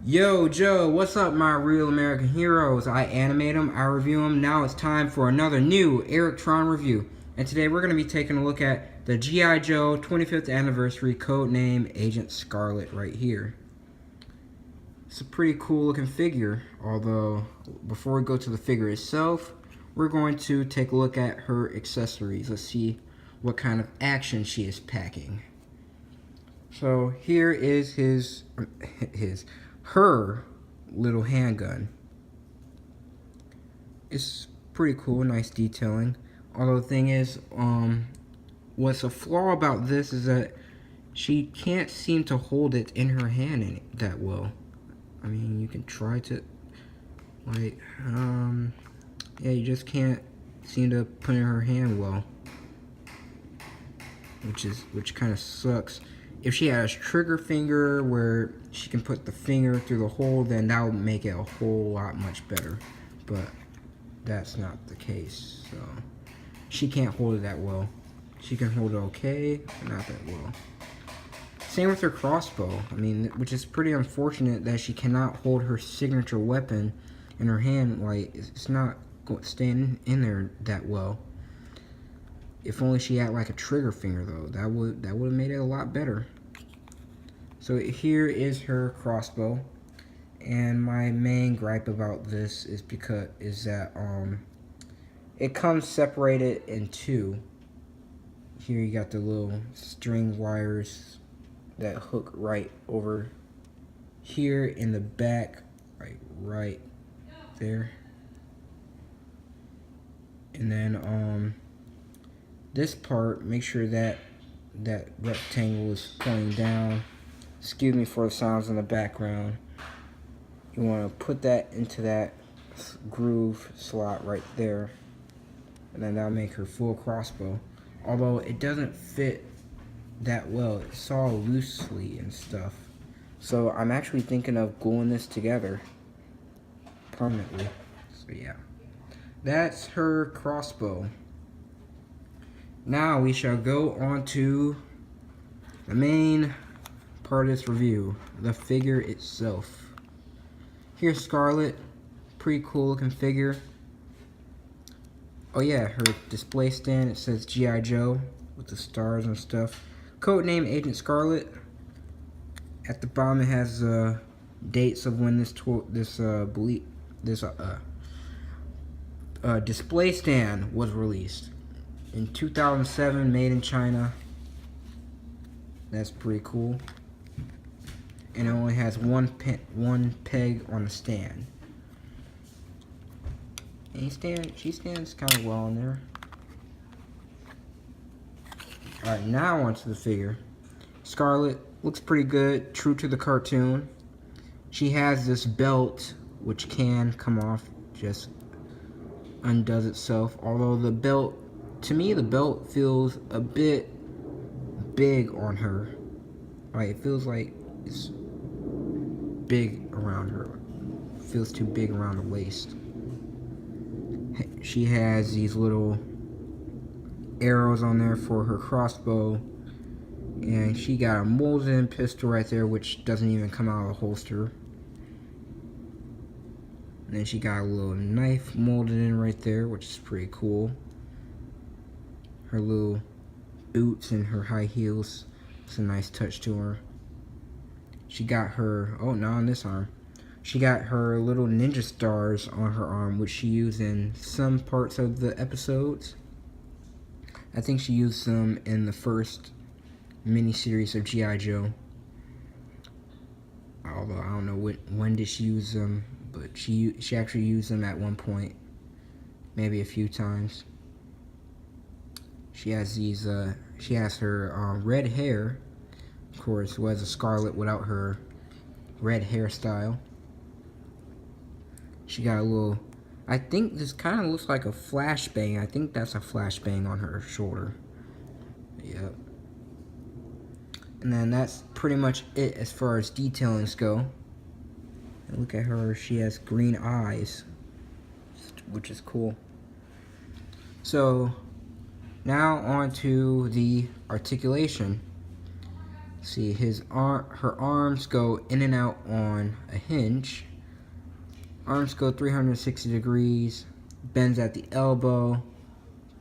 Yo, Joe, what's up, my real American heroes? I animate them, I review them. Now it's time for another new EricTron review. And today we're going to be taking a look at the G.I. Joe 25th Anniversary codename Agent Scarlett right here. It's a pretty cool looking figure, although before we go to the figure itself, we're going to take a look at her accessories. Let's see what kind of action she is packing. So here is her little handgun. It's pretty cool, nice detailing. Although the thing is, what's a flaw about this is that she can't seem to hold it in her hand that well. I mean, you can try to, like, yeah, you just can't seem to put it in her hand well, which kind of sucks. If she has trigger finger where she can put the finger through the hole, then that would make it a whole lot much better. But that's not the case. So she can't hold it that well. She can hold it okay, but not that well. Same with her crossbow. I mean, which is pretty unfortunate that she cannot hold her signature weapon in her hand. Like, it's not staying in there that well. If only she had like a trigger finger though, that would have made it a lot better. So here is her crossbow, and my main gripe about this is that it comes separated in two. Here you got the little string wires that hook right over here in the back, right there, and then this part, make sure that that rectangle is pointing down. Excuse me for the sounds in the background. You want to put that into that groove slot right there, and then that'll make her full crossbow. Although it doesn't fit that well, it's all loosely and stuff. So I'm actually thinking of gluing this together permanently. So yeah, that's her crossbow. Now we shall go on to the main part of this review, the figure itself. Here's Scarlett, pretty cool looking figure. Oh yeah, her display stand, it says G.I. Joe with the stars and stuff. Codename Agent Scarlett. At the bottom it has dates of when this display stand was released. In 2007, made in China. That's pretty cool. And it only has one peg on the stand. And she stands kind of well in there. Alright, now onto the figure. Scarlett looks pretty good, true to the cartoon. She has this belt, which can come off, just undoes itself. Although the belt, to me, the belt feels a bit big on her. Like, it feels like it's big around her. It feels too big around the waist. She has these little arrows on there for her crossbow. And she got a molded-in pistol right there, which doesn't even come out of the holster. And then she got a little knife molded in right there, which is pretty cool. Her little boots and her high heels. It's a nice touch to her. She got her, oh, not on this arm. She got her little ninja stars on her arm, which she used in some parts of the episodes. I think she used them in the first miniseries of G.I. Joe. Although I don't know when did she use them, but she actually used them at one point, maybe a few times. She has these, she has her red hair. Of course, was a Scarlett without her red hairstyle. She got a little, I think this kind of looks like a flashbang. I think that's a flashbang on her shoulder. Yep. And then that's pretty much it as far as detailings go. And look at her, she has green eyes, which is cool. So now on to the articulation. See, her arms go in and out on a hinge. Arms go 360 degrees, bends at the elbow,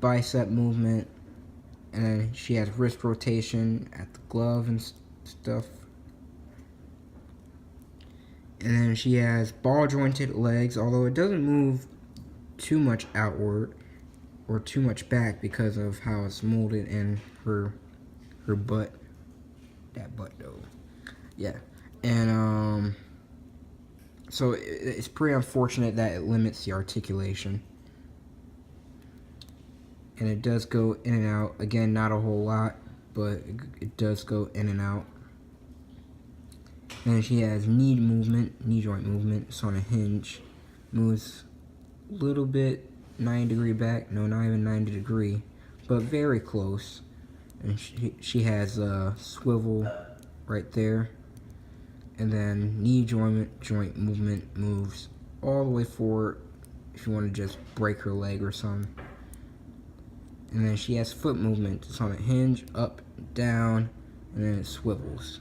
bicep movement, and then she has wrist rotation at the glove and stuff. And then she has ball jointed legs, although it doesn't move too much outward or too much back because of how it's molded in her butt. That butt though. Yeah. And so it's pretty unfortunate that it limits the articulation. And it does go in and out. Again, not a whole lot, but it does go in and out. And she has knee joint movement. It's on a hinge. Moves a little bit 90 degree back. No, not even 90 degree, but very close. And she has a swivel right there. And then knee joint movement moves all the way forward if you want to just break her leg or something. And then she has foot movement. It's on a hinge, up, down, and then it swivels.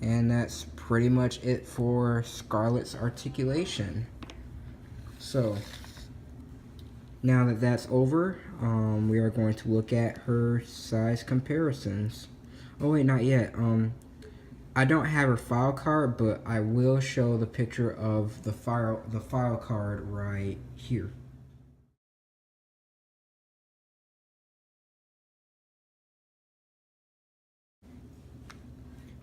And that's pretty much it for Scarlett's articulation. So, now that that's over, we are going to look at her size comparisons. Oh wait, not yet. I don't have her file card, but I will show the picture of the file card right here.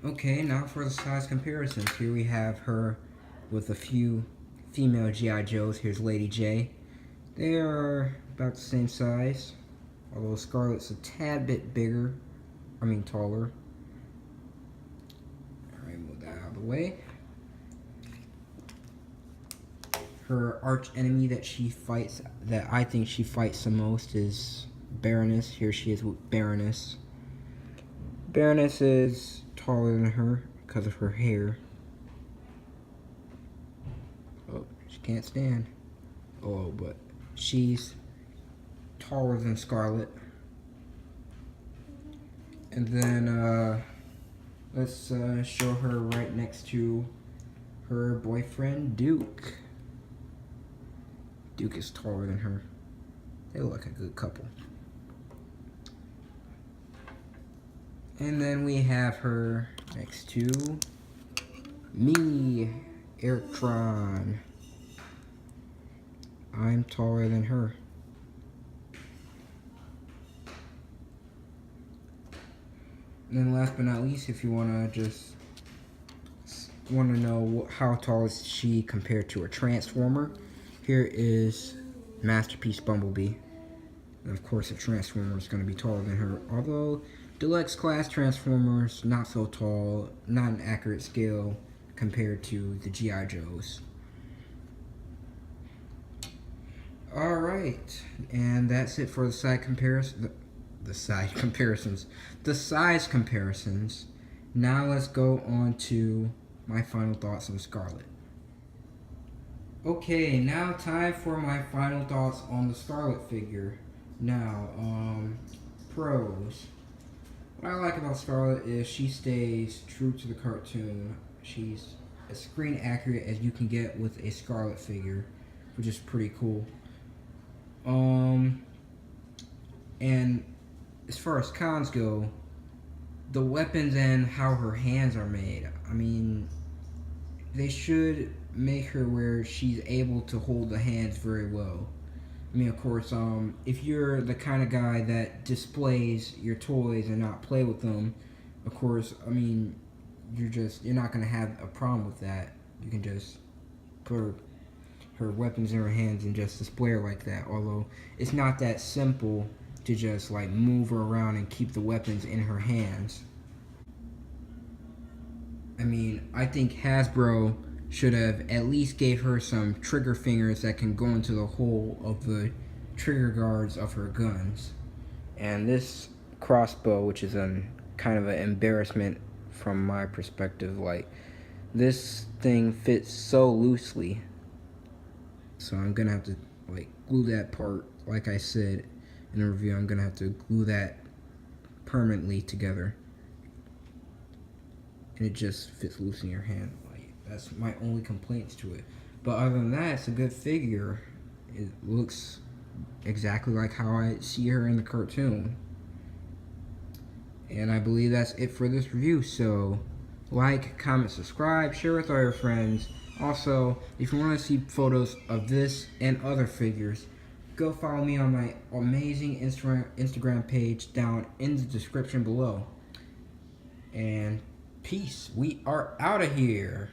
Okay, now for the size comparisons. Here we have her with a few female G.I. Joes. Here's Lady J. They are about the same size, although Scarlett's a tad bit bigger, taller. Alright, move that out of the way. Her arch enemy that she fights, that I think she fights the most, is Baroness. Here she is with Baroness. Baroness is taller than her because of her hair. Oh, she can't stand. Oh, but she's taller than Scarlett. And then let's show her right next to her boyfriend Duke. Duke is taller than her. They look like a good couple. And then we have her next to me, EricTron. I'm taller than her. And then last but not least, if you want to know how tall is she compared to a Transformer, here is Masterpiece Bumblebee. And of course, a Transformer is going to be taller than her, although Deluxe class Transformers, not so tall, not an accurate scale compared to the G.I. Joes. Alright, and that's it for the size comparisons. Now let's go on to my final thoughts on Scarlett. Okay, now time for my final thoughts on the Scarlett figure. Now, pros. What I like about Scarlett is she stays true to the cartoon. She's as screen accurate as you can get with a Scarlett figure, which is pretty cool. And as far as cons go, the weapons and how her hands are made, they should make her where she's able to hold the hands very well. Of course, if you're the kind of guy that displays your toys and not play with them, of course, you're not gonna have a problem with that. You can just put her weapons in her hands and just display her like that. Although it's not that simple to just like move her around and keep the weapons in her hands. I think Hasbro should have at least gave her some trigger fingers that can go into the hole of the trigger guards of her guns. And this crossbow, which is kind of an embarrassment from my perspective, like this thing fits so loosely. So I'm gonna have to glue that part, like I said in the review, I'm gonna have to glue that permanently together. and it just fits loose in your hand. Like, that's my only complaints to it. But other than that, it's a good figure. It looks exactly like how I see her in the cartoon. And I believe that's it for this review. So, like, comment, subscribe, share with all your friends. Also, if you want to see photos of this and other figures, go follow me on my amazing Instagram page down in the description below. And peace. We are out of here.